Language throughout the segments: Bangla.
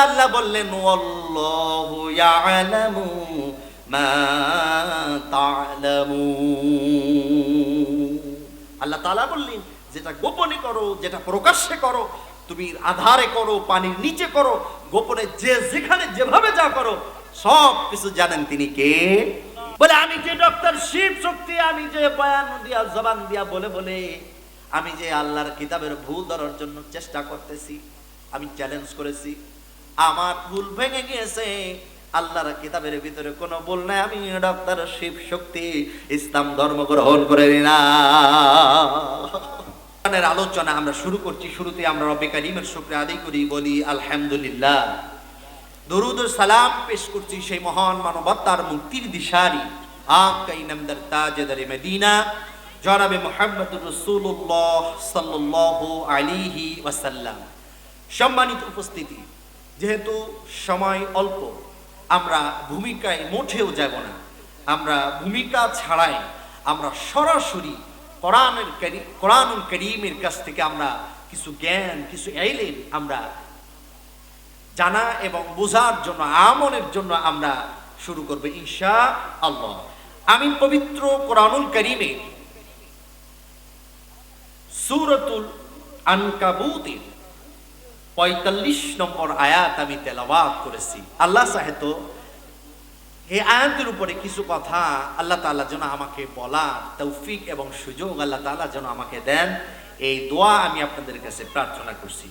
আল্লাহ বললেন ওয়াল্লাহু ইয়ালামু মা তা'লামুন। আল্লাহ তাআলা বললেন যেটা গোপনে করো, যেটা প্রকাশ্যে করো, তুমি আধারে করো, পানির নিচে করো, গোপনে যে যেখানে যেভাবে যা করো সব কিছু জানেন তিনি কে? বলে আমি যে ডক্টর শিব শক্তি, আমি যে বয়ান দিয়া জবান দিয়া বলে বলে আমি যে আল্লাহর কিতাবের ভুল ধরার জন্য চেষ্টা করতেছি, আমি চ্যালেঞ্জ করেছি, আমার ভুল ভেঙে গিয়েছে, আল্লাহর কিতাবের ভিতরে কোনো ভুল নাই, আমি ডক্টর শিব শক্তি ইসলাম ধর্ম গ্রহণ করে নিলাম। আলোচনা আমরা শুরু করছি। শুরুতে আমরা রব্বে কারীমের শুকরিয়া আদায় করি, বলি আলহামদুলিল্লাহ। দরুদ ও সালাম পেশ করছি সেই মহান মানবতার মুক্তির দিশারি আকাই নামদার তাজদারে মদিনা জনাবে মুহাম্মদুর রাসূলুল্লাহ সাল্লাল্লাহু আলাইহি ওয়াসাল্লাম। সম্মানিত উপস্থিতি, যেহেতু সময় অল্প, আমরা ভূমিকায় মোটেও যাব না। আমরা ভূমিকা ছাড়াই আমরা সরাসরি কোরআনুল কারীমের কাছ থেকে আমরা কিছু জ্ঞান, কিছু ইলম আমরা জানা এবং বোঝার জন্য, আমলের জন্য আমরা শুরু করব ইনশাআল্লাহ। আমি পবিত্র কোরআনুল কারীমের সূরাতুল আনকাবুতের ৪৫ নম্বর আয়াত আমি তেলাওয়াত করেছি। আল্লাহ সাহেব এই আয়াতের উপরে কিছু কথা আল্লাহ তাআলা যেন আমাকে বলার তৌফিক এবং সুযোগ আল্লাহ তাআলা যেন আমাকে দেন, এই দোয়া আমি আপনাদের কাছে প্রার্থনা করছি।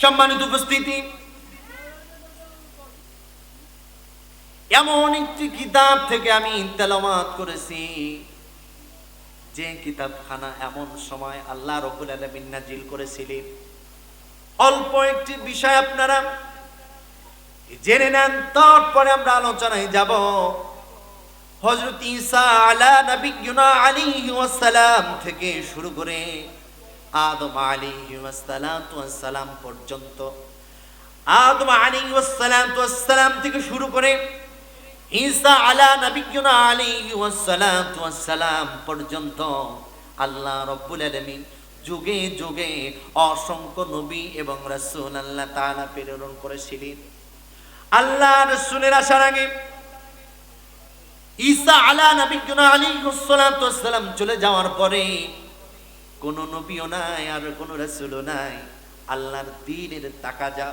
সম্মানিত উপস্থিতি, এমন একটি কিতাব থেকে আমি তেলাওয়াত করেছি যে কিতাবখানা এমন সময় আল্লাহ রাব্বুল আলামিন নাজিল করেছিলেন। অল্প একটি বিষয় আপনারা জেনে নেন, তারপরে আমরা আলোচনায় যাব। হযরত ঈসা আলা নবিয়্যিনা আলাইহি ওয়াসাল্লাম থেকে শুরু করে আদম আলাইহিসসালাম পর্যন্ত, আদম আলাইহিসসালাম থেকে শুরু করে ঈসা আলা নবিয়্যিনা আলাইহিসসালাম পর্যন্ত আল্লাহ রাব্বুল আলামিন যুগে যুগে অসংখ্য নবী এবং রাসূল আল্লাহ তাআলা প্রেরণ করেছিলেন। আল্লাহ রাসূলের আসার আগে ঈসা আলা নবিয়্যিনা আলাইহিসসালাম চলে যাওয়ার পরে কোন নবীও নাই আর কোন রাসূলও নাই। আল্লাহর দ্বীনের তাকাজা,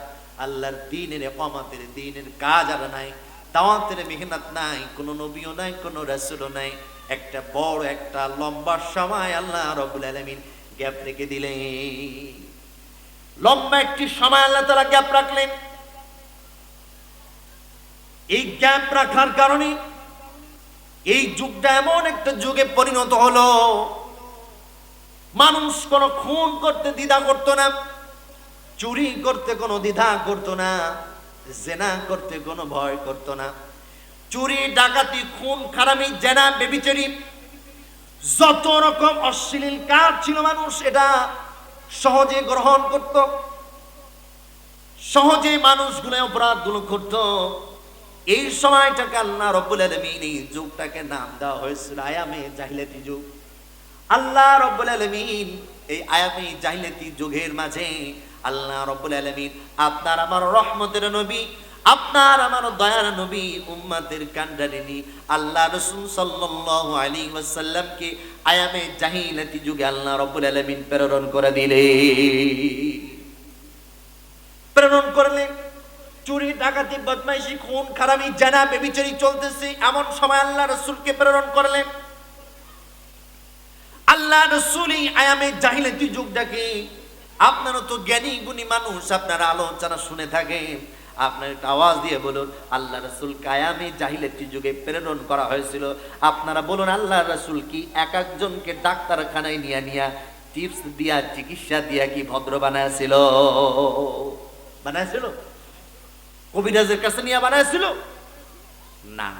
আল্লাহর দ্বীনের ইকামতের, দ্বীনের কাজ আর নাই, দাওয়াতের মেহনত নাই, কোন নবীও নাই, কোন রাসূলও নাই। একটা বড় একটা লম্বা সময় আল্লাহ রাব্বুল আলামিন গ্যাপ রেখে দিলেন। লম্বা একটি সময় আল্লাহ তাআলা গ্যাপ রাখলেন। এই গ্যাপ রাখার কারণে এই যুগটা এমন একটা যুগে পরিণত হলো, মানুষ কোনো খুন করতে দ্বিধা করতো না, চুরি করতে কোনো দ্বিধা করতো না, জেনা করতে কোনো ভয় করতো না। চুরি, ডাকাতি, খুন, খারামি, জেনা, ব্যভিচারী, যত রকম অশ্লীল কাজ ছিল মানুষ এটা সহজে গ্রহণ করত, সহজে মানুষগুলো অপরাধগুলো করত। এই সময়টাকে আল্লাহ রাব্বুল আলামিন, এই যুগটাকে নাম দেওয়া হয়েছিল আয়ামে জাহিলিয়াতি যুগ। আল্লাহ রাব্বুল আলামিন এই আয়ামে জাহিলিয়াতি যুগের মাঝে আল্লাহ রাব্বুল আলামিন আপনার আমার রহমতের নবী, আপনার আমার দয়ার নবী, উম্মতের কান্ডারিনী আল্লাহ রাসূল সাল্লাল্লাহু আলাইহি ওয়াসাল্লামকে আয়ামে জাহিলিয়াতি যুগে আল্লাহ রাব্বুল আলামিন প্রেরণ করে দিলেন। প্রেরণ করলেন। চুরি, ডাকাতি, বদমাইশি, খুন, খারামি, জেনা, ব্যভিচারী চলতেছে, এমন সময় আল্লাহ রাসূলকে প্রেরণ করলেন। আল্লাহ রাসূল এই আয়ামে জাহিলিয়াতি যুগটাকে, আপনারা তো জ্ঞানী গুণী মানুষ, আপনারা আলোচনা শুনে থাকেন, আপনার একটা আওয়াজ দিয়ে বলুন আল্লাহ রাসূল আয়ামে জাহিলিয়াতি যুগে প্রেরণ করা হয়েছিল। আপনারা বলুন আল্লাহ রাসূল কি এক একজনকে ডাক্তারখানায় নিয়ে টিপস দিয়া, চিকিৎসা দিয়া কি ভদ্র বানাইছিল? বানাইছিল? কবিরাজের কাছে নিয়ে বানাইছিল? না।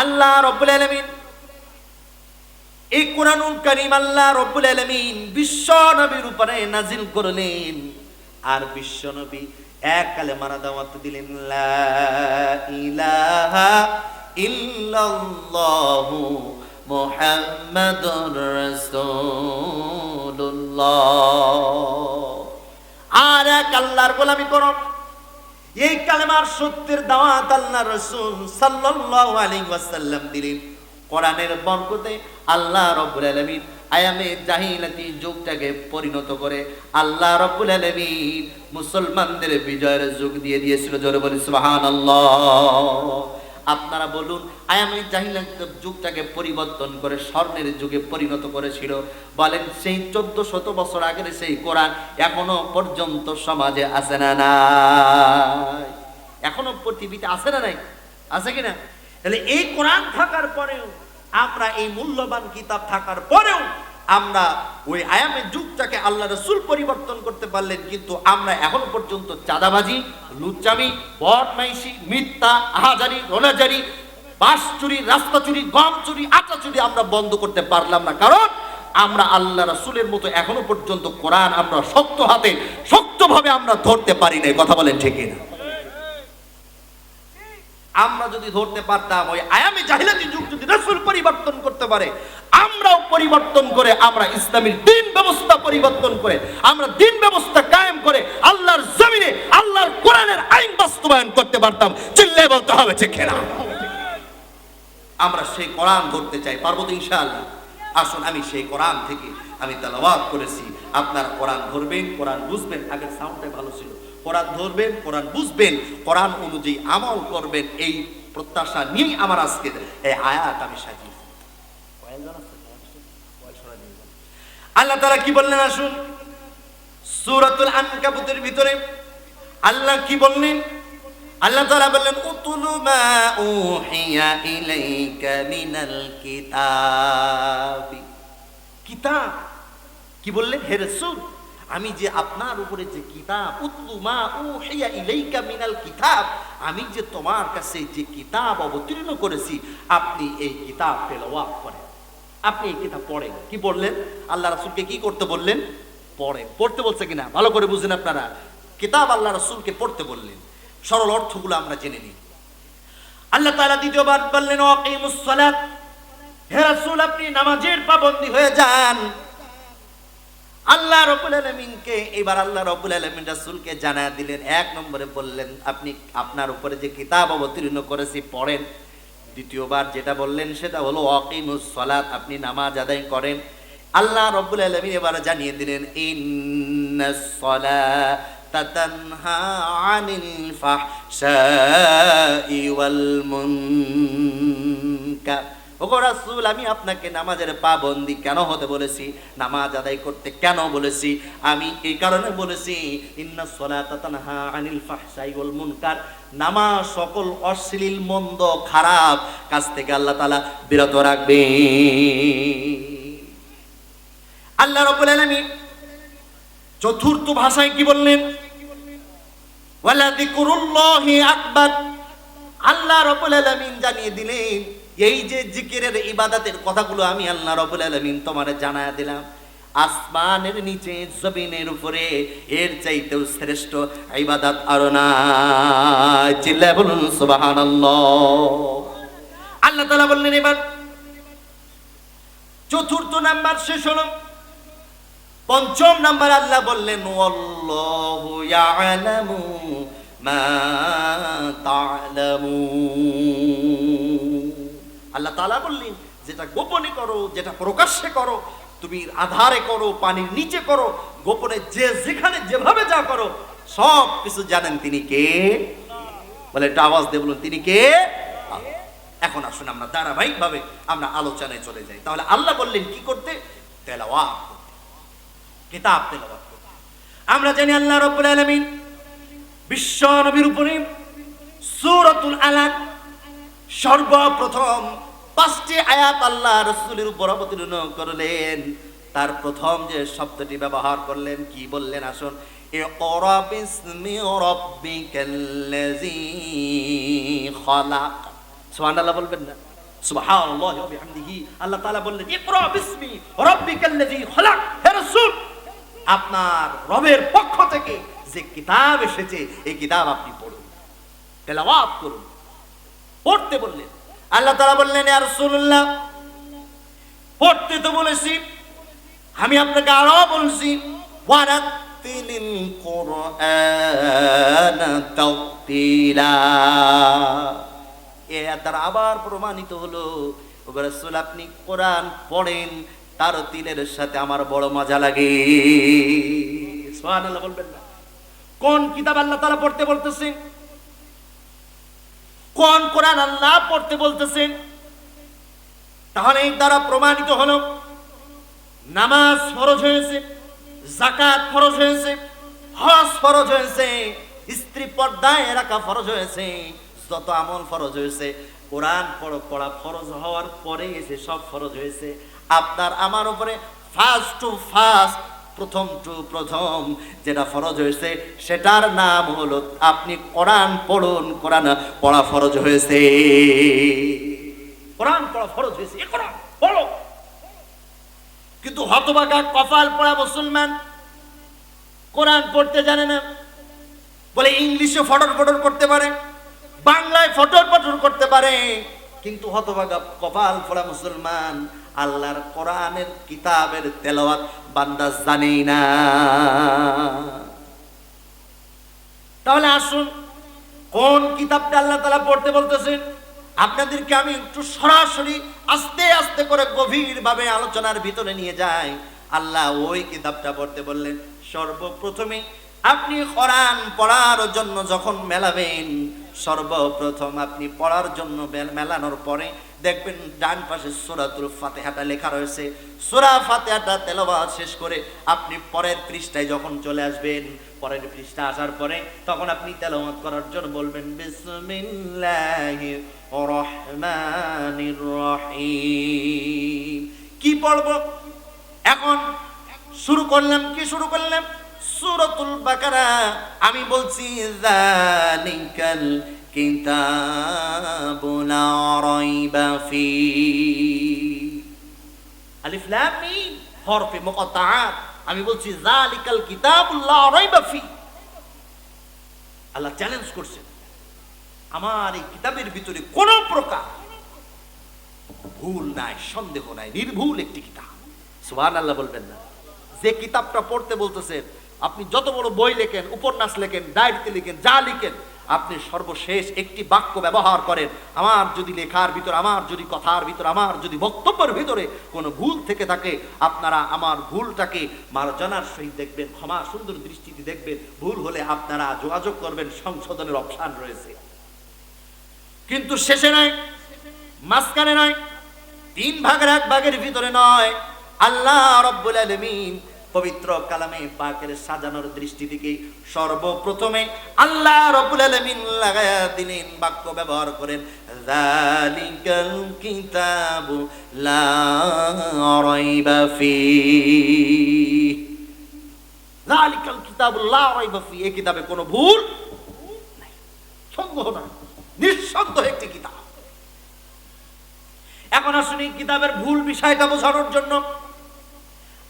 আল্লাহ রাব্বুল আলামিন এই কোরআনুল কারীম আল্লাহ রাব্বুল আলামিন বিশ্ব নবীর উপরে নাজিল করলেন। আর বিশ্ব নবী এক কালেমার দাওয়াত দিলেন, লা ইলাহা ইল্লাল্লাহু মুহাম্মাদুর রাসূলুল্লাহ। আর এক আল্লাহর গোলামি করো, এই কালেমার সত্যের দাওয়াত আল্লাহ রাসূল সাল্লাল্লাহু আলাইহি ওয়াসাল্লাম দিলেন। কোরআনের বরকতে আল্লাহ রাব্বুল আলামিন আয়ামে জাহিলাতি যুগটাকে পরিণত করে আল্লাহ রাব্বুল আলামিন মুসলমানদের বিজয়ের যুগ দিয়ে দিয়েছিল। জোরে বলি সুবহানাল্লাহ। আপনারা বলুন, আয়ামে জাহিলাতি যুগটাকে পরিবর্তন করে স্বর্ণের যুগে পরিণত করেছিল। বলেন, সেই 1400 বছর আগের সেই কোরআন এখনো পর্যন্ত সমাজে আছে না নাই? এখনো পৃথিবীতে আছে না নাই? আছে কিনা? তাহলে এই কোরআন থাকার পরেও, আমরা এই মূল্যবান কিতাব থাকার পরেও আমরা ওই আয়ামের যুগটাকে আল্লাহ রাসূল পরিবর্তন করতে পারলেন, কিন্তু আমরা এখন পর্যন্ত চাঁদাবাজি, লুচ্চামি, বদমাইশি, মিথ্যা, আহাজারি, রোনাজারি, বাস চুরি, রাস্তা চুরি, গম চুরি, আটা চুরি আমরা বন্ধ করতে পারলাম না। কারণ আমরা আল্লাহ রাসূলের মতো এখনো পর্যন্ত কোরআন আমরা শক্ত হাতে শক্তভাবে আমরা ধরতে পারি নাই। কথা বলেন ঠিক কিনা? আমরা যদি ধরতে পারতাম, ওই আয়ামে জাহিলাতি যুগ যদি রাসূল পরিবর্তন করতে পারে, আমরাও পরিবর্তন করে আমরা ইসলামের দিন ব্যবস্থা পরিবর্তন করে আমরা দিন ব্যবস্থা কায়েম করে আল্লাহর জমিনে আল্লাহর কোরআনের আইন বাস্তবায়ন করতে পারতাম। চিল্লায়ে বলতে হবে ঠিক কিনা? আমরা সেই কোরআন ধরতে চাই। পারবো তো ইনশাআল্লাহ? আসুন, আমি সেই কোরআন থেকে আমি তেলাওয়াত করেছি। আপনারা কোরআন ধরবেন, কোরআন বুঝবেন। আগের সাউন্ডটা ভালো ছিল। কোরআন ধরবেন, কোরআন বুঝবেন, কোরআন অনুযায়ী আমল করবেন, এই প্রত্যাশা নিয়েই আমার আজকে এই আয়াত আমি সাজিয়েছি। আল্লাহ তাআলা কি বললেন? আসুন, সূরাতুল আনকাবুতের ভিতরে আল্লাহ কি বললেন? আল্লাহ তাআলা বললেন, উতুলু মা উহিয়া ইলাইকা মিনাল কিতাবি। কিতাব কি বললেন? হে রাসূল, আমি যে আপনার উপরে যে কিতাব, উতলু মা উহিয়া ইলাইকা মিনাল কিতাব, আমি যে তোমার কাছে যে কিতাব অবতীর্ণ করেছি, আপনি এই কিতাব তেলাওয়াত করেন, আপনি এই কিতাব পড়েন। কি বললেন? আল্লাহ রাসূলকে কি করতে বললেন? পড়েন। পড়তে বলছে কিনা ভালো করে বুঝেন আপনারা। কিতাব আল্লাহ রাসূলকে পড়তে বললেন। সরল অর্থগুলো আমরা জেনে নিই। আল্লাহ তাআলা দ্বিতীয়বার বললেন, ওয়াকিমুস সালাত। হে রাসূল, আপনি নামাজের পাবন্দী হয়ে যান। আল্লাহ রাব্বুল আলামিনকে এবার আল্লাহ রাব্বুল আলামিন রাসূলকে জানায়া দিলেন। এক নম্বরে বললেন, আপনি আপনার উপরে যে কিতাব অবতীর্ণ করেছি পড়েন। দ্বিতীয়বার যেটা বললেন সেটা হলো ওয়াকিমুস সালাত, আপনি নামাজ আদায় করেন। আল্লাহ রাব্বুল আলামিন এবার জানিয়ে দিলেন, ইন্নাস সালাতা তানহা আনিল ফাহশাই ওয়াল মুনকার। ওগো রাসূল, আমি আপনাকে নামাজের পাবন্দী কেন হতে বলেছি, নামাজ আদায় করতে কেন বলেছি? আমি এই কারণে বলেছি, ইন্নাস সালাতা তানহা আনিল ফাহশাই ওয়াল মুনকার, নামাজ সকল অশ্লীল, মন্দ, খারাপ কাজ থেকে আল্লাহ তাআলা বিরত রাখবে। আল্লাহ রাব্বুল আলামিন চতুর্থ ভাষায় কি বললেন? ওয়ালা যিকরুল্লাহি আকবার। আল্লাহ রাব্বুল আলামিন জানিয়ে দিলেন, এই যে জিকিরের ইবাদতের কথাগুলো আমি আল্লাহ রাব্বুল আলামিন তোমারে জানায়া দিলাম, আসমানের নিচে জমিনের উপরে এর চাইতেও শ্রেষ্ঠ ইবাদত আর নাই। চিল্লায়ে বলুন সুবহানাল্লাহ। আল্লাহ তাআলা বললেন, এবার চতুর্থ নাম্বার শেষ হলো। পঞ্চম নাম্বার আল্লাহ বললেন, ওয়াল্লাহু ইয়ালামু মা তা'লামুন। আল্লাহ তাআলা বললেন, যেটা গোপনে করো, যেটা প্রকাশ্যে করো, তুমি আধারে করো, পানির নিচে করো, গোপনে যে যেখানে যেভাবে যা করো, সব কিছু জানেন তিনি কে? বলে একটা আওয়াজ দিয়ে বলুন, তিনি কে? এখন আসুন আমরা ধারাবাহিকভাবে আমরা আলোচনায় চলে যাই। তাহলে আল্লাহ বললেন কি করতে? তেলাওয়াত করতে, কিতাব তেলাওয়াত করতে। আমরা জানি আল্লাহ রাব্বুল আলামিন বিশ্ব নবীর উপরে সূরাতুল আলাক সর্বপ্রথম 5টি আয়াত আল্লাহ রাসূলের উপর অবতীর্ণ করলেন। তার প্রথম যে শব্দটি ব্যবহার করলেন, কি বললেন? আসুন, ইকরা বিসমি রাব্বিকাল্লাযী খালাক। সুবহানাল্লাহ বলবেন না? সুবহানাল্লাহি ওয়া বিহামদিহি। আল্লাহ তাআলা বললেন, ইকরা বিসমি রাব্বিকাল্লাযী খালাক। হে রাসূল, আপনার রবের পক্ষ থেকে যে কিতাব এসেছে, এই কিতাব আপনি পড়ুন, তেলাওয়াত করুন। পড়তে বললেন। আল্লাহ তাআলা বললেন, ইয়া রাসূলুল্লাহ, পড়তে তো বলেছি, আমি আপনাকে আরো বলছি, ওয়ারাত ওয়ারাত্তিলিল কুরআন তারতিলা। এর দ্বারা আবার প্রমাণিত হলো ওগো রাসূল আপনি কোরআন পড়েন তারতিলের সাথে আমার বড় মজা লাগে। সুবহানাল্লাহ বলবেন না? কোন কিতাব আল্লাহ তাআলা পড়তে বলতেছেন? কোন কোরআন আল্লাহ পড়তে বলতেছেন? তাহলে এর দ্বারা প্রমাণিত হলো নামাজ ফরজ হয়েছে, যাকাত ফরজ হয়েছে, হজ ফরজ হয়েছে, স্ত্রী পর্দায় রাখা ফরজ হয়েছে, যত আমল ফরজ হয়েছে কোরআন পড়া ফরজ হওয়ার পরে এসে সব ফরজ হয়েছে। আপনার আমার উপরে ফার্স্ট টু ফার্স্ট, প্রথম টু প্রথম যেটা ফরজ হয়েছে সেটার নাম হলো আপনি কোরআন পড়ুন। কোরআন পড়া ফরজ হয়েছে, কোরআন পড়া ফরজ হয়েছে, এ কোরআন পড়ো। কিন্তু হতভাগা কপাল পড়া মুসলমান কোরআন পড়তে জানে না, বলে ইংলিশে ফটর ফটর করতে পারে, বাংলায় ফটর ফটর করতে পারে, কিন্তু হতভাগা কপাল পড়া মুসলমান আল্লাহর কোরআনের কিতাবের তেলাওয়াত বান্দা জানেই না। তাহলে আসুন কোন কিতাবটা আল্লাহ তাআলা পড়তে বলতেছেন আপনাদেরকে আমি একটু সরাসরি আস্তে আস্তে করে গভীরভাবে আলোচনার ভিতরে নিয়ে যাই। আল্লাহ ওই কিতাবটা পড়তে বললেন সর্বপ্রথমে আপনি কোরআন পড়ার জন্য যখন মেলাবেন, সর্বপ্রথম আপনি পড়ার জন্য মেলানোর পরে দেখবেন ডান পাশে সূরাতুল ফাতিহাটা লেখা রয়েছে। সূরা ফাতিহাটা তেলাওয়াত শেষ করে আপনি পরের পৃষ্ঠায় যখন চলে আসবেন, পরের পৃষ্ঠা আসার পরে তখন আপনি তেলাওয়াত করার জন্য বলবেন বিসমিল্লাহির রহমানির রহিম। কি পড়ব? এখন শুরু করলাম, কি শুরু করলাম? সূরাতুল বাকারা। আমি বলছি যালিকাল কিতাবু লা রাইবা ফি, আলিফ লাম মিম হরফে মুকাত্তাআত। আমি বলছি যালিকাল কিতাবু লা রাইবা ফি। আল্লাহ চ্যালেঞ্জ করছেন আমার এই কিতাবের ভিতরে কোন প্রকার ভুল নাই, সন্দেহ নাই, নির্ভুল একটি কিতাব। সুবহানাল্লাহ বলবেন না? যে কিতাবটা পড়তে বলতেছেন, আপনি যত বড় বই লেখেন, উপন্যাস লেখেন, ডায়েরিতে লিখেন, যা লিখেন, আপনি সর্বশেষ একটি বাক্য ব্যবহার করেন, আমার যদি লেখার ভিতর, আমার যদি কথার ভিতর, আমার যদি বক্তব্যের ভিতরে কোনো ভুল থেকে থাকে, আপনারা আমার ভুলটাকে মার্জনার সহিত দেখবেন, ক্ষমা সুন্দর দৃষ্টিতে দেখবেন। ভুল হলে আপনারা যোগাযোগ করবেন, সংশোধনের অপশন রয়েছে। কিন্তু শেষে নয়, মাঝখানে নয়, 3 ভাগের 1 ভাগের ভিতরে নয়। আল্লাহ রাব্বুল আলামিন পবিত্র কালামে পাকের সাজানোর দৃষ্টি থেকে সর্বপ্রথমে আল্লাহ রাব্বুল আলামিন লাগায়া দিলেন, বাক্য ব্যবহার করেন যালিকাল কিতাবু লা রাইবা ফি। যালিকাল কিতাবু লা রাইবা ফি, এই কিতাবে কোনো ভুল নাই, সন্দেহ নাই, নিঃসন্দেহ একটি কিতাব। এখন আসুন এই কিতাবের ভুল বিষয়টা বোঝানোর জন্য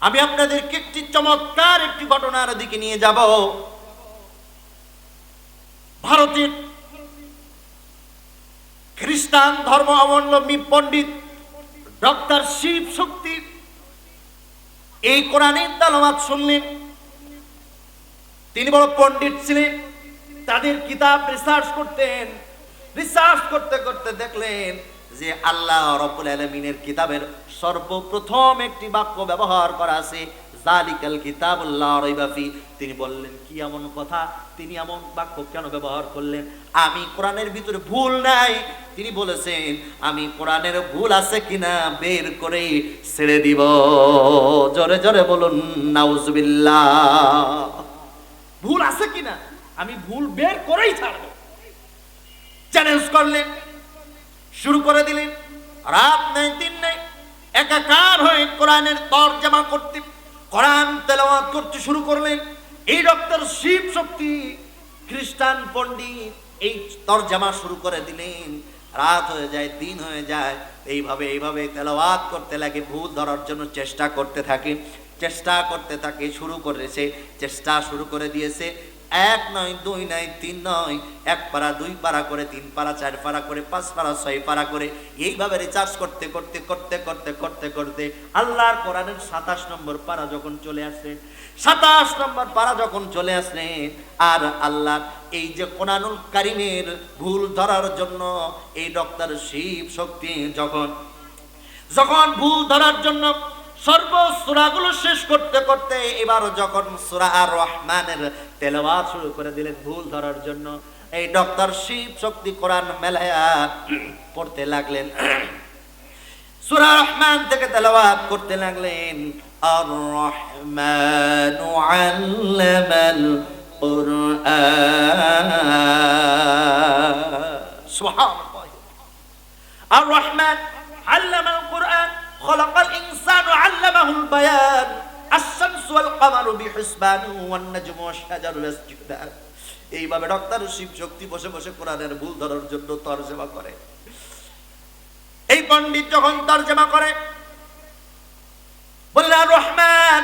আমি আপনাদেরকে একটি চমৎকার একটি ঘটনার দিকে নিয়ে যাব। ভারতের খ্রিস্টান ধর্ম অবলম্বী পণ্ডিত ডক্টর শিব শক্তি এই কোরআনের তেলাওয়াত শুনলেন। তিনি বড় পণ্ডিত ছিলেন, তাদের কিতাব রিসার্চ করতেন। রিসার্চ করতে করতে দেখলেন যে আল্লাহ রাব্বুল আলামিনের কিতাবের সর্বপ্রথম একটি বাক্য ব্যবহার করা আছে যালিকাল কিতাবুল লা রাইবা ফি। তিনি বললেন কি এমন কথা, তিনি এমন বাক্য কেন ব্যবহার করলেন? আমি কোরআনের ভিতরে ভুল নাই, তিনি বলেছেন আমি কোরআনের ভুল আছে কিনা বের করে ছেড়ে দিব। জোরে জোরে বলুন নাউজুবিল্লাহ। ভুল আছে কিনা আমি ভুল বের করেই ছাড়ব। চ্যালেঞ্জ করলেন, শুরু করে দিলেন। রাত নাই দিন নাই একাকার হয়ে কোরআনের তরজমা করতে, কোরআন তেলাওয়াত করতে শুরু করলেন। এই ডক্টর শিব শক্তি খ্রিস্টান পণ্ডিত এই তরজমা শুরু করে দিলেন। রাত হয়ে যায়, দিন হয়ে যায়, এইভাবে এইভাবে তেলাওয়াত করতে লাগে, ভুল ধরার জন্য চেষ্টা করতে থাকে, শুরু করেছে, চেষ্টা শুরু করে দিয়েছে। এক নয়, দুই নয়, তিন নয়, এক পারা, দুই পারা করে, তিন পারা, চার পারা করে, পাঁচ পারা, ছয় পারা করে, এইভাবে রিচার্জ করতে করতে করতে করতে করতে করতে আল্লাহর কোরআনের 27 নম্বর পারা যখন চলে আসলেন, 27 নম্বর পারা যখন চলে আসলেন, আর আল্লাহ এই যে কোরআনুল কারীমের ভুল ধরার জন্য এই ডক্টর শিব শক্তি যখন ভুল ধরার জন্য সর্ব সূরাগুলো শেষ করতে করতে এবার যখন সূরা আর রহমানের তেলাওয়াত শুরু করে দিলেন ভুল ধরার জন্য, এই ডক্টর শিব শক্তি কোরআন মেলায়া পড়তে লাগলেন, সূরা রহমান থেকে তেলাওয়াত করতে লাগলেন। আর রহমানু আল্লামাল কুরআন, সুবহানাল্লাহ। আর রহমান আল্লামাল কুরআন, খলাকাল ইনসানু আল্লামাহুল বায়ান, আশ-শামসু ওয়াল কামারু বিহিসবান ওয়ান নাজমু ওয়াশ-শাজারু ইয়াসজুদান। এইভাবে ডক্টর শিব শক্তি বসে বসে কোরআনের ভুল ধরার জন্য তরজমা করে। এই পণ্ডিত যখন তরজমা করে বললেন আর রহমান,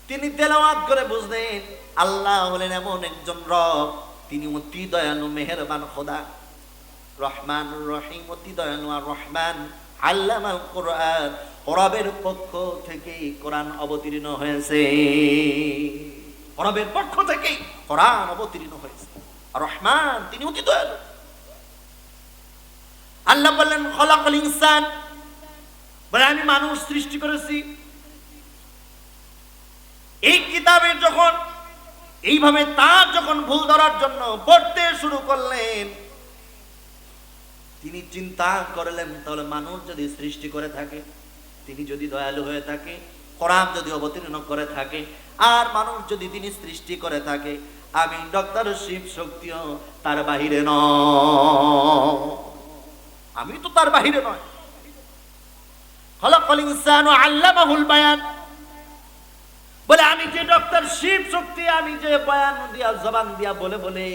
তিনি তেলাওয়াত করে বুঝলেন আল্লাহ হলেন এমন একজন রব, তিনি অতি দয়ালু মেহেরবান খোদা, রহমান রহিম, অতি দয়ালু। আর রহমান আল্লামাল কুরআন, রবের পক্ষ থেকে কোরআন অবতীর্ণ হয়েছে, রবের পক্ষ থেকে কোরআন অবতীর্ণ হয়েছে। আর রহমান তিনি অতি দয়ালু। আল্লাহ বললেন খলাকাল ইনসান, বলে আমি মানুষ সৃষ্টি করেছি। এই কিতাবে যখন এইভাবে তার যখন ভুল ধরার জন্য পড়তে শুরু করলেন, তিনি চিন্তা করলেন তাহলে মানুষ যদি সৃষ্টি করে থাকে, তিনি যদি দয়ালু হয়ে থাকে, কোরআন যদি অবতীর্ণ করে থাকে, আর মানুষ যদি তিনি সৃষ্টি করে থাকে, আমি ডক্টর শিব শক্তিও তার বাহিরে নয়, আমি তো তার বাহিরে নয়। খলাকাল ইনসানু আল্লামাহুল বায়ান, বলে আমি যে ডক্টর শিব শক্তি, আমি যে বয়ান দিয়া জবান দিয়া বলে বলে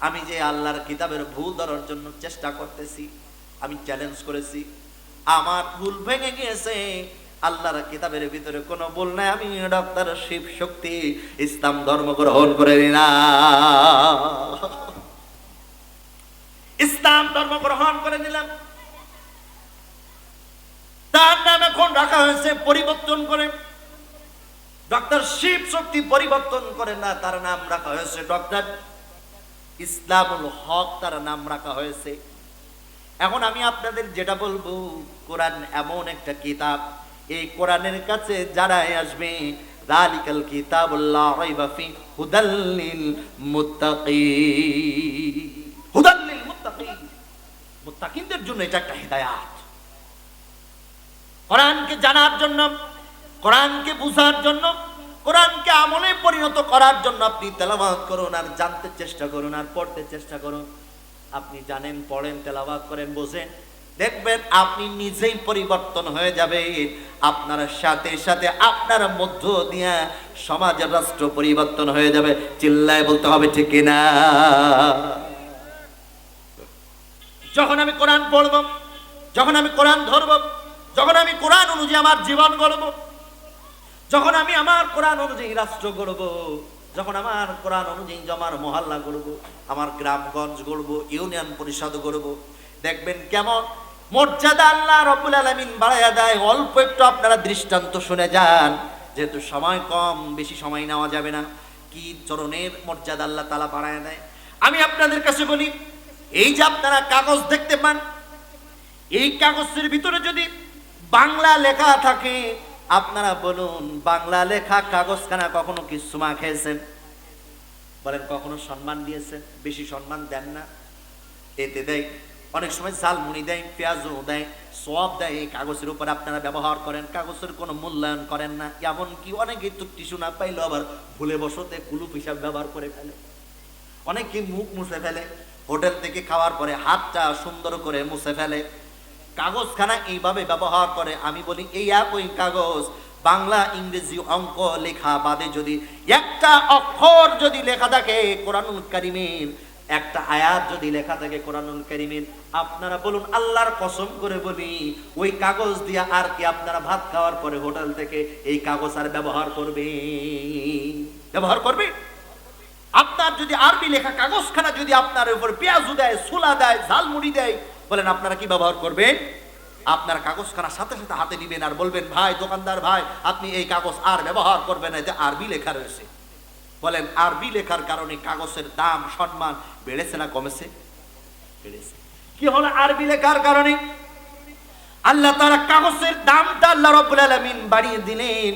আমি যে আল্লাহর কিতাবের ভুল ধরার জন্য চেষ্টা করতেছি, আমি চ্যালেঞ্জ করেছি, আমার ভুল ভেঙে গিয়েছে, আল্লাহর কিতাবের ভিতরে কোনো ভুল নাই, আমি ডক্টর শিব শক্তি ইসলাম ধর্ম গ্রহণ করে নিলাম, ইসলাম ধর্ম গ্রহণ করে নিলাম। তার নাম এখন রাখা হয়েছে পরিবর্তন করে, ডক্টর শিব শক্তি পরিবর্তন করে না, তার নাম রাখা হয়েছে ডক্টর ইসলামুল হক, তার নাম রাখা হয়েছে। এখন আমি আপনাদের যেটা বলবো, কোরআন এমন একটা কিতাব, এই কোরআনের কাছে যারা আসবে, যালিকাল কিতাবুল লা রাইবা ফি হুদাল লিল মুত্তাকিন, হুদাল লিল মুত্তাকিন, মুত্তাকিনদের জন্য এটা একটা হিদায়াত। কোরআনকে জানার জন্য, কোরআনকে বুঝার জন্য, কোরআনকে আমলে পরিণত করার জন্য আপনি তেলাওয়াত করুন, আর জানতে চেষ্টা করুন, আর পড়তে চেষ্টা করুন। আপনি জানেন, পড়েন, তেলাওয়াত করেন, বোঝেন, দেখবেন আপনি নিজেই পরিবর্তন হয়ে যাবেন। আপনার সাথে সাথে আপনার মধ্য দিয়ে সমাজের রাষ্ট্র পরিবর্তন হয়ে যাবে। চিল্লায় বলতে হবে ঠিক কিনা? যখন আমি কোরআন পড়ব, যখন আমি কোরআন ধরব, যখন আমি কোরআন অনুযায়ী আমার জীবন গড়ব, যখন আমি আমার কোরআন অনুযায়ী রাষ্ট্র গড়ব, যখন আমার কোরআন অনুযায়ী আমার মহল্লা গড়ব, আমার গ্রামগঞ্জ গড়ব, ইউনিয়ন পরিষদ গড়ব, দেখবেন কেমন মর্যাদা আল্লাহ রাব্বুল আলামিন বাড়ায়া দেয়। অল্প একটু আপনারা দৃষ্টান্ত শুনে যান, যেহেতু সময় কম, বেশি সময় নেওয়া যাবে না। কি ধরনের মর্যাদা আল্লাহ তাআলা বাড়ায়া দেয় আমি আপনাদের কাছে বলি। এই যে আপনারা কাগজ দেখতে পান, এই কাগজের ভিতরে যদি বাংলা লেখা থাকে, আপনারা বলুন, বাংলা লেখা কাগজখানা কখনো কি সুমা খেয়েছেন? বলেন, কখনো সম্মান দিয়েছেন? বেশি সম্মান দেন না। এতে দেয় অনেক সময় ঝালমুড়ি দেয়, পেঁয়াজও দেয়, সব দেয়, এই কাগজের উপর আপনারা ব্যবহার করেন, কাগজের কোনো মূল্যায়ন করেন না। এমনকি অনেকে তো টিস্যু না পাইলেও আবার ভুলে বসতে কুলুপ হিসাব ব্যবহার করে ফেলে, অনেকে মুখ মুছে ফেলে, হোটেল থেকে খাওয়ার পরে হাতটা সুন্দর করে মুছে ফেলে, কাগজখানা এইভাবে ব্যবহার করে। আমি বলি, এই একই কাগজ বাংলা, ইংরেজি, অঙ্ক লেখা বাদে যদি একটা অক্ষর যদি লেখা থাকে কোরআনুল কারীমের, একটা আয়াত যদি লেখা থাকে কোরআনুল কারীমের, আপনারা বলুন, আল্লাহর কসম করে বলি, ওই কাগজ দিয়া আর কি আপনারা ভাত খাওয়ার পরে হোটেল থেকে এই কাগজ আর ব্যবহার করবে? ব্যবহার করবে? আপনার যদি আরবি লেখা কাগজখানা যদি আপনার উপর পেঁয়াজু দেয়, সুলা দেয়, ঝালমুড়ি দেয়, বলেন আপনারা কি ব্যবহার করবেন? আপনার কাগজখানা সাথে সাথে হাতে নিবেন আর বলবেন, ভাই দোকানদার ভাই, আপনি এই কাগজ আর ব্যবহার করবেন না, এতে আরবি লেখা রয়েছে। বলেন আরবি লেখার কারণে কাগজের দাম সম্মান বেড়েছে না কমেছে? বেড়েছে। কি হলো আরবি লেখার কারণে? আল্লাহ তাআলা কাগজের দামটা আল্লাহ রাব্বুল আলামিন বাড়িয়ে দিলেন।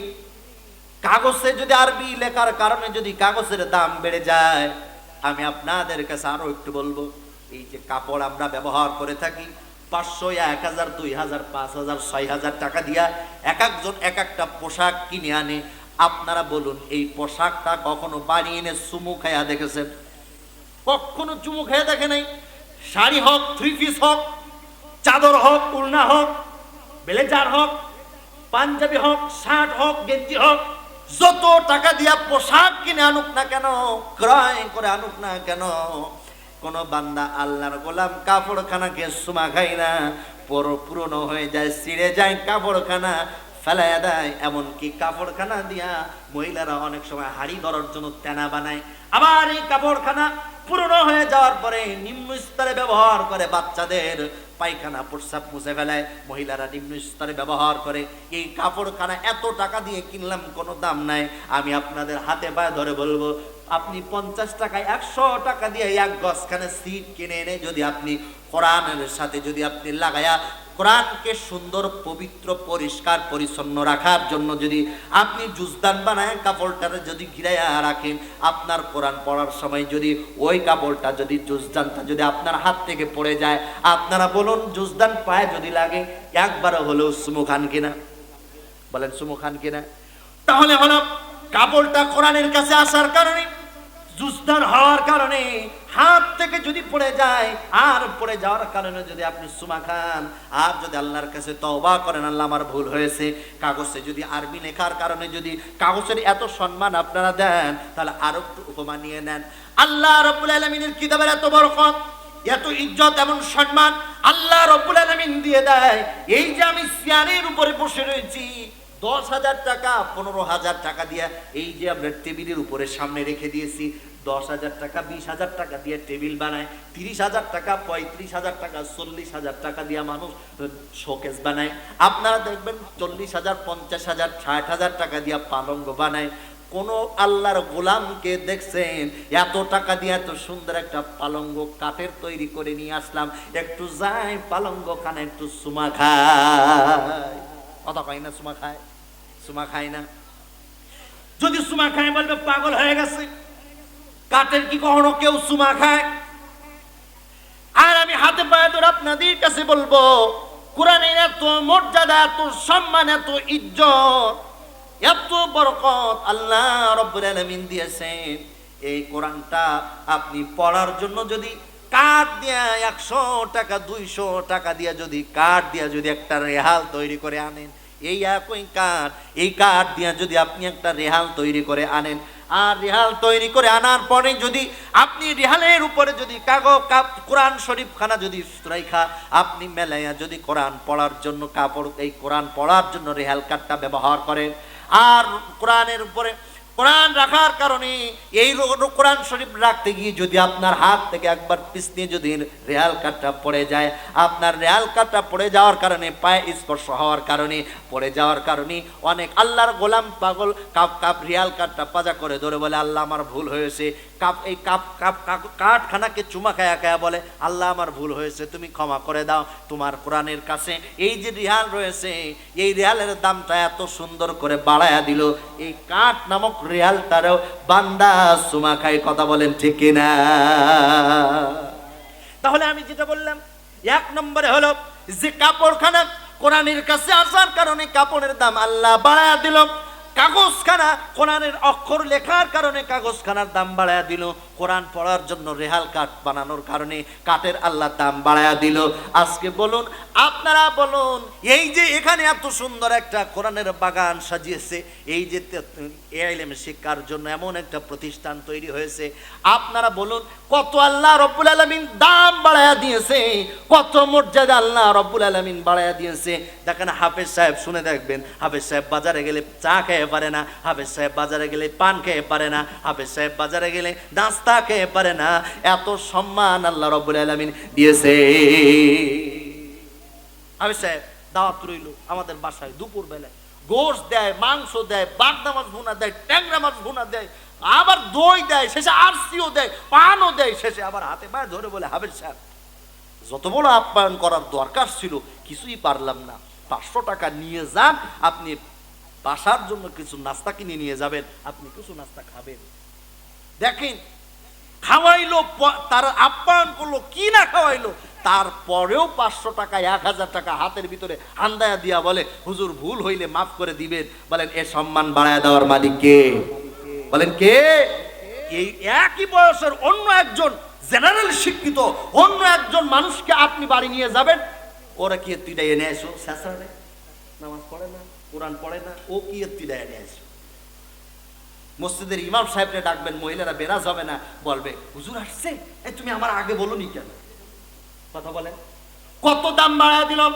কাগজে যদি আরবি লেখার কারণে যদি কাগজের দাম বেড়ে যায়, আমি আপনাদের কাছে আরো একটু বলবো, এই যে কাপড় আমরা ব্যবহার করে থাকি 500, 1000, 2000, 5000, 6000 টাকা দিয়া এক একজন এক একটা পোশাক কিনে আনে। আপনারা বলুন, এই পোশাকটা কখনো বাড়ি এনে চুমু খাইয়া দেখেছেন? কখনো চুমু খাইয়া দেখে নাই। শাড়ি হোক, 3 পিস হোক, চাদর হোক, উড়না হোক, ব্লেজার হোক, পাঞ্জাবি হোক, শার্ট হোক, গেঞ্জি হোক, যত টাকা দিয়া পোশাক কিনে আনুক না কেন, ক্রয় করে আনুক না কেন, কোন বান্দা আল্লাহর গোলাম কাপড়খানাকে চুমা খায় না। পুরনো হয়ে যায়, ছিঁড়ে যায়, কাপড়খানা ফেলাইয়া দেয়। এমনকি কাপড়খানা দিয়া মহিলারা অনেক সময় হাড়ি ধরার জন্য তেনা বানায়। আবার এই কাপড়খানা পুরনো হয়ে যাওয়ার পরে নিম্ন স্তরে ব্যবহার করে, বাচ্চাদের পায়খানা প্রস্রাব মুছে ফেলায় মহিলারা নিম্ন স্তরে ব্যবহার করে। এই কাপড়খানা এত টাকা দিয়ে কিনলাম, কোনো দাম নাই। আমি আপনাদের হাতে পায়ে ধরে বলবো, আপনি 50 টাকায় 100 টাকা দিয়ে এক গজখানে সিট কিনে এনে যদি আপনি কোরআনের সাথে যদি আপনি লাগায়া কোরআনকে সুন্দর, পবিত্র, পরিষ্কার, পরিচ্ছন্ন রাখার জন্য যদি আপনি জুজদান বানায় কাপড়টারে যদি ঘিরাইয়া রাখেন, আপনার কোরআন পড়ার সময় যদি ওই কাপড়টা যদি জুজদানটা যদি আপনার হাত থেকে পড়ে যায়, আপনারা বলুন জুজদান পায়ে যদি লাগে একবারও হলেও চুমু খান কিনা? বলেন চুমু খান কিনা? তাহলে হলো কাপড়টা কোরআনের কাছে আসার কারণে, জুজদান হওয়ার কারণে হাত থেকে যদি পড়ে যায়, আর পড়ে যাওয়ার কারণে যদি আপনি চুমা খান, আর যদি আল্লাহর কাছে তওবা করেন, আল্লাহ আমার ভুল হয়েছে, কাগজে যদি আরবি লেখার কারণে যদি কাগজের এত সম্মান আপনারা দেন, তাহলে আরো একটু উপমা নিয়ে নেন। আল্লাহ রাব্বুল আলামিনের কিতাবের এত বরকত, এত ইজ্জত, এমন সম্মান আল্লাহ রাব্বুল আলামিন দিয়ে দেয়। এই যে আমি চেয়ারের উপরে বসে রয়েছি, 10,000 টাকা, 15,000 টাকা দিয়া এই যে আমরা টেবিলের উপরে সামনে রেখে দিয়েছি, 10,000 টাকা, 20,000 টাকা দিয়ে টেবিল বানায়, 30,000 টাকা, 35,000 টাকা, 40,000 টাকা দিয়ে মানুষ শোকেস বানায়। আপনারা দেখবেন 40,000, 50,000, 60,000 টাকা দিয়ে পালঙ্গ বানায়। কোন আল্লাহর গোলামকে দেখছেন এত টাকা দিয়ে এত সুন্দর একটা পালঙ্গ কাঠের তৈরি করে নিয়ে আসলাম, একটু যাই পালঙ্গ খানে একটু চুমা খায়? কথা কয় না? চুমা খায়? চুমা খায় না? যদি চুমা খায় বলবে পাগল হয়ে গেছে। কাঠের কি কখনো কেউ চুমা খায়? আর আমি হাতে পায়ে ধরে আপনাদের কাছে বলবো, কোরআনের এত মর্যাদা, এত সম্মান, এত ইজ্জত, এত বরকত আল্লাহ রাব্বুল আলামিন দিয়েছেন। এই কোরআনটা আপনি পড়ার জন্য যদি কাঠ দিয়া 100 টাকা, 200 টাকা দিয়া যদি কাঠ দিয়া যদি একটা রেহাল তৈরি করে আনেন, এই একই কাঠ, এই কাঠ দিয়া যদি আপনি একটা রেহাল তৈরি করে আনেন, আর রেহাল তৈরি করে আনার পরে যদি আপনি রেহালের উপরে যদি কোরআন শরীফ খানা যদি রাইখা আপনি মেলাইয়া যদি কোরআন পড়ার জন্য কাপড়, এই কোরআন পড়ার জন্য রেহাল কাঠটা ব্যবহার করেন, আর কোরআনের উপরে কোরআন রাখার কারণে এই কোরআন শরীফ রাখতে গিয়ে যদি আপনার হাত থেকে একবার পিছনে যদি রেহাল কাঠটা পড়ে যায়, আপনার রেহাল কাঠটা পড়ে যাওয়ার কারণে, পায়ে স্পর্শ হওয়ার কারণে, পড়ে যাওয়ার কারণে অনেক আল্লাহর গোলাম পাগল কাপ রেহাল কাঠটা পাজা করে ধরে বলে, আল্লাহ আমার ভুল হয়েছে। এই কাঠখানাকে চুমা খায়া খায়া বলে, আল্লাহ আমার ভুল হয়েছে, তুমি ক্ষমা করে দাও। তোমার কোরআনের কাছে এই যে রেহাল রয়েছে, এই রেহালের দামটা এত সুন্দর করে বাড়ায়া দিল, এই কাঠ নামক রেহালটারও বান্দা চুমা খায়। কথা বলেন ঠিক কিনা? তাহলে আমি যেটা বললাম, 1 নম্বরে হলো যে কাপড়খানা কোরআনের কাছে আসার কারণে কাপড়ের দাম আল্লাহ বাড়ায়া দিল। কাগজখানা কোরআনের অক্ষর লেখার কারণে কাগজখানার দাম বাড়ায়া দিল। কোরআন পড়ার জন্য রেহাল কাঠ বানানোর কারণে কাঠের আল্লাহ দাম বাড়ায়া দিল। আজকে বলুন, আপনারা বলুন, এই যে এখানে এত সুন্দর একটা কোরআনের বাগান সাজিয়েছে, এই যে ইলম শিক্ষার জন্য এমন একটা প্রতিষ্ঠান তৈরি হয়েছে, আপনারা বলুন কত আল্লাহ রাব্বুল আলামিন দাম বাড়ায়া দিয়েছে, কত মর্যাদা আল্লাহ রাব্বুল আলামিন বাড়ায়া দিয়েছে। দেখেন হাফেজ সাহেব, শুনে দেখবেন, হাফেজ সাহেব বাজারে গেলে চা খেয়ে পারে না, হাফেজ সাহেব বাজারে গেলে পান খেয়ে পারে না, হাফেজ সাহেব বাজারে গেলে নাস্তা খেয়ে পারে না। এত সম্মান আল্লাহ রাব্বুল আলামিন দিয়েছে। হাফেজ সাহেব দাওয়াত রইল আমাদের বাসায়, দুপুর বেলায় গোশত দেয়, মাংস দেয়, বাগদা মাছ ভুনা দেয়, ট্যাংরা মাছ ভুনা দেয়, আবার দই দেয়, শেষে আরসিও দেয়, পানও দেয়, শেষে আবার হাতে পায়ে ধরে বলে, হাফেজ সাহেব যত বড় আপ্যায়ন করার দরকার ছিল কিছুই পারলাম না, 500 টাকা নিয়ে যান, আপনি বাসার জন্য কিছু নাস্তা কিনে নিয়ে যাবেন, আপনি কিছু নাস্তা খাবেন। দেখেন খাওয়াইলো, তার আপ্যায়ন করলো, কি না খাওয়াইলো, তারপরেও 500 টাকা 1000 টাকা হাতের ভিতরে হান্দায়া দিয়া বলে, হুজুর ভুল হইলে মাফ করে দিবেন। বলেন এ সম্মান বাড়ায় দেওয়ার মালিক কে? বলেন কে? এই একই বয়সের অন্য একজন জেনারেল শিক্ষিত অন্য একজন মানুষকে আপনি বাড়ি নিয়ে যাবেন, ওরা কি তুইটা এনে আসো, শেষারে নামাজ পড়ে না, কোরআন পড়ে না, ও কি তুইটা এনে আসো। মসজিদের ইমাম সাহেবকে ডাকবেন, মহিলারা বেরাজ হবে না, বলবে হুজুর আসছে, এই তুমি আমার আগে বলোনি কেন? কথা বলেন, কত দাম বাড়ায় দিলাম।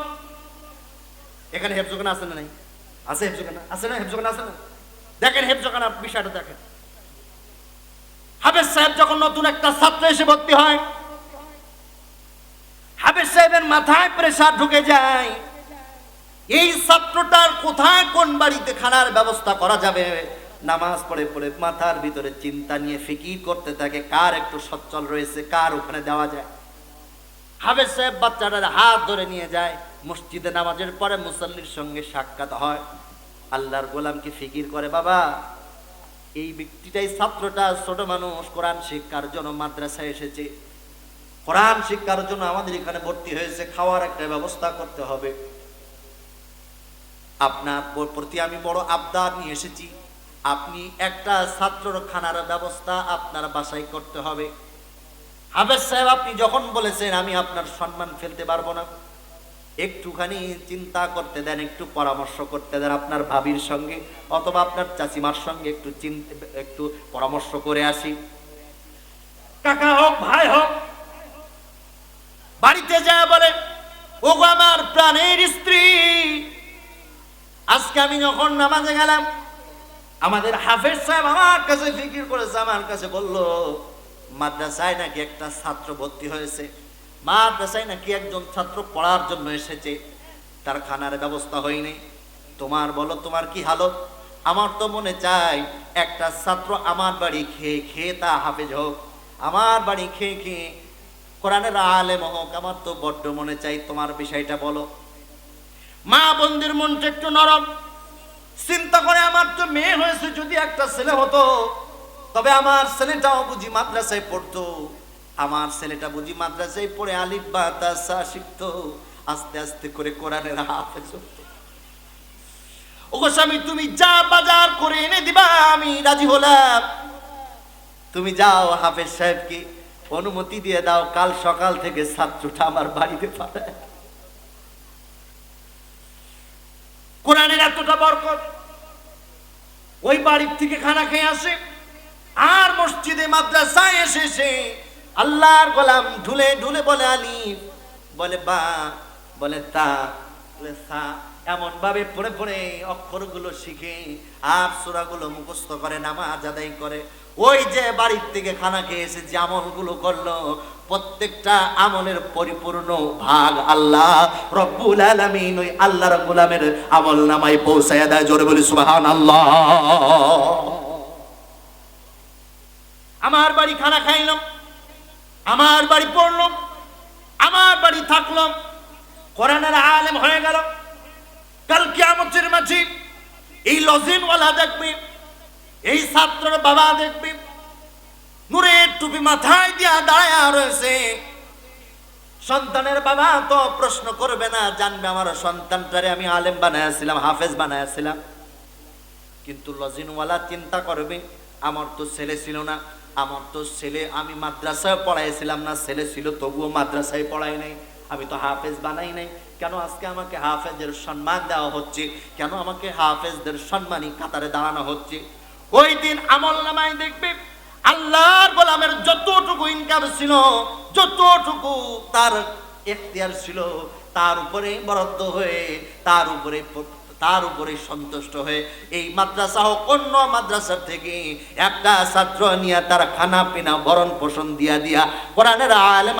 এখানে হেফজখানা আছে না? নাই আছে, হেফজখানা আছে না? হেফজখানা আছে না? দেখেন হেফজখানা বিষয়টা দেখেন। হাফেজ সাহেব যখন নতুন একটা ছাত্র এসে ভর্তি হয়, হাফেজ সাহেবের মাথায় প্রেসার ঢুকে যায়, এই ছাত্রটার কোথায় কোন বাড়িতে খানার ব্যবস্থা করা যাবে। নামাজ পড়ে পড়ে মাথার ভিতরে চিন্তা নিয়ে ফিকির করতে থাকে, কার একটু সচ্ছল রয়েছে, কার ওখানে দেওয়া যায়। হাফেজ সাহেব বাচ্চাটার হাত ধরে নিয়ে যায়, মসজিদে নামাজের পরে মুসল্লির সঙ্গে সাক্ষাৎ হয়। আল্লাহর গোলাম কি ফিকির করে, বাবা এই ব্যক্তিটাই ছাত্রটা ছোট মানুষ, কোরআন শিক্ষার জন্য মাদ্রাসায় এসেছে, কোরআন শিক্ষার জন্য আমাদের এখানে ভর্তি হয়েছে, খাওয়ার একটা ব্যবস্থা করতে হবে। আপনার প্রতি আমি বড় আবদার নিয়ে এসেছি, আপনি একটা ছাত্রর খানার ব্যবস্থা আপনার বাসায় করতে হবে। হাফেজ সাহেব আপনি যখন বলেছেন আমি আপনার সম্মান ফেলতে পারবো না, একটুখানি চিন্তা করতে দেন, একটু পরামর্শ করতে দেন আপনার ভাবির সঙ্গে অথবা আপনার চাচিমার সঙ্গে একটু পরামর্শ করে আসি। কাকা হোক ভাই হোক বাড়িতে যায় বলে, ওগো আমার প্রাণের স্ত্রী, আজকে আমি যখন নামাজে গেলাম, আমাদের হাফেজ সাহেব আমার কাছে ফিকির করেছে, আমার কাছে বলল মাদ্রাসায় নাকি একটা ছাত্র ভর্তি হয়েছে, মাদ্রাসায় নাকি একজন ছাত্র পড়ার জন্য এসেছে, তার খানার ব্যবস্থা হয়নি। তোমার বলো তোমার কি হালত? আমার তো মনে চাই একটা ছাত্র আমার বাড়ি খেয়ে খেয়ে তা হাফেজ হোক, আমার বাড়ি খেয়ে খেয়ে কোরআনের আলেম হোক, আমার তো বড্ড মনে চাই, তোমার বিষয়টা বলো। মা বোনদের মনটা একটু নরম, চিন্তা করে আমার তো মেয়ে হয়েছে, যদি একটা ছেলে হতো তবে আমার ছেলেটাও বুঝি মাদ্রাসায় পড়তো, আমার ছেলেটা বুঝি মাদ্রাসায় পড়ে আলিফ বা তা সা শিখতো, আস্তে আস্তে করে কোরআনের হাফেজ হতো। ওগো স্বামী তুমি যা বাজার করে এনে দিবা আমি রাজি হলাম, তুমি যাও হাফেজ সাহেবকে অনুমতি দিয়ে দাও, কাল সকাল থেকে ছাত্রটা আমার বাড়িতে পাঠায়। কোরআনের এতটা বরকত, ওই বাড়ির থেকে খানা খেয়ে আসে, আর মসজিদে মাদ্রাসায় এসে আল্লাহর গোলাম ঢুলে ঢুলে বলে আলিফ, বলে বা, বলে তা, বলে সা, এমন ভাবে পড়ে পড়ে অক্ষরগুলো শিখে আর সূরাগুলো মুখস্থ করে নামাজ আদায় করে। ওই যে বাড়ির থেকে খানা খেয়ে এসে যে আমলগুলো করলো, প্রত্যেকটা আমলের পরিপূর্ণ ভাগ আল্লাহ রব্বুল আলামিন ওই আল্লাহর গোলামের আমল নামায় পৌঁছায় দেয়। জোরে বলি সুবহানাল্লাহ। আমার বাড়ি খানা খাইলাম, আমার বাড়ি পড়লাম, আমার বাড়ি থাকলাম, কোরআনের আলেম হয়ে গেল। কাল কিয়ামতের মাঝে এই লজিনওয়ালা দেখবে, এই ছাত্রের বাবা দেখবে, নূরের টুপি মাথায় দিয়া দাঁড়ায় রয়েছে। সন্তানের বাবা তো প্রশ্ন করবে না, জানবে আমার সন্তানটারে আমি আলেম বানাইছিলাম, হাফেজ বানাইছিলাম। কিন্তু লজিনওয়ালা চিন্তা করবে, আমার তো ছেলে ছিল না, আমার তো ছেলে আমি মাদ্রাসায় পড়াইছিলাম না, ছেলে ছিল তবুও মাদ্রাসায় পড়াই নাই, আমি তো হাফেজ বানাই নাই, কেন আজকে আমাকে হাফেজের সম্মান দেওয়া হচ্ছে, কেন আমাকে হাফেজদের সম্মানী কাতারে দাঁড়ানো হচ্ছে। ওই দিন আমল নামায় দেখবে আল্লাহর গোলামের যতটুকু ইনকাম ছিল, যতটুকু তার এখতিয়ার ছিল, তার উপরে বরাদ্দ হয়ে তার উপরে সন্তুষ্ট হয়ে এই মাদ্রাসা হোক অন্য মাদ্রাসার থেকে একটা ছাত্র নিয়ে তার খানা পিনা ভরণ পোষণ দিয়া কোরআনের আলেম